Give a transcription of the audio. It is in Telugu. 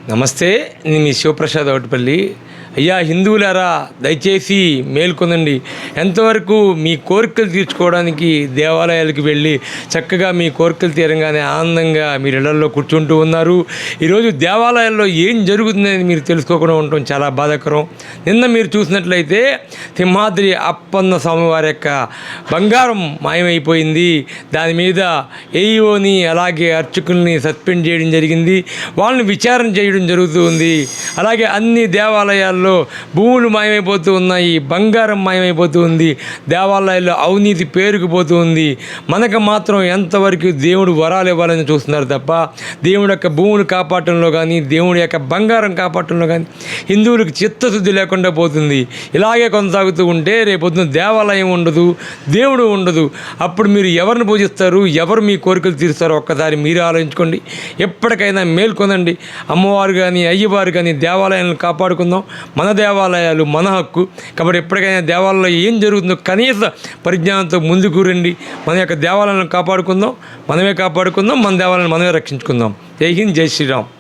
నమస్తే, నేను మీ శివప్రసాద్ అవుటిపల్లి. అయ్యా హిందువులారా, దయచేసి మేల్కొనండి. ఎంతవరకు మీ కోరికలు తీర్చుకోవడానికి దేవాలయాలకు వెళ్ళి చక్కగా మీ కోరికలు తీరంగానే ఆనందంగా మీరు ఇళ్లలో కూర్చుంటూ ఉన్నారు. ఈరోజు దేవాలయాల్లో ఏం జరుగుతుందని మీరు తెలుసుకోకుండా ఉండటం చాలా బాధాకరం. నిన్న మీరు చూసినట్లయితే సింహాద్రి అప్పన్న స్వామివారి యొక్క బంగారం మాయమైపోయింది. దాని మీద ఏఈఓని అలాగే అర్చకుల్ని సస్పెండ్ చేయడం జరిగింది. వాళ్ళని విచారణ చేయడం జరుగుతుంది. అలాగే అన్ని దేవాలయాల్లో భూములు మాయమైపోతూ ఉన్నాయి, బంగారం మాయమైపోతూ ఉంది, దేవాలయాల్లో అవినీతి పేరుకుపోతూ ఉంది. మనకు మాత్రం ఎంతవరకు దేవుడు వరాలు ఇవ్వాలని చూస్తున్నారు తప్ప దేవుడి యొక్క భూములు కాపాడటంలో కానీ దేవుడి యొక్క బంగారం కాపాడటంలో కానీ హిందువులకు చిత్తశుద్ధి లేకుండా పోతుంది. ఇలాగే కొనసాగుతూ ఉంటే రేపొద్దున దేవాలయం ఉండదు, దేవుడు ఉండదు. అప్పుడు మీరు ఎవరిని పూజిస్తారు, ఎవరు మీ కోరికలు తీరుస్తారో ఒక్కసారి మీరు ఆలోచించుకోండి. ఎప్పటికైనా మేల్కొనండి. అమ్మవారు కానీ అయ్యవారు కానీ దేవాలయాలను కాపాడుకుందాం. మన దేవాలయాలు మన హక్కు కాబట్టి ఎప్పటికైనా దేవాలయంలో ఏం జరుగుతుందో కనీస పరిజ్ఞానంతో ముందుకు రండి. మన యొక్క దేవాలయాలను కాపాడుకుందాం, మనమే కాపాడుకుందాం, మన దేవాలయాలను మనమే రక్షించుకుందాం. జై హింద్, జై శ్రీరామ్.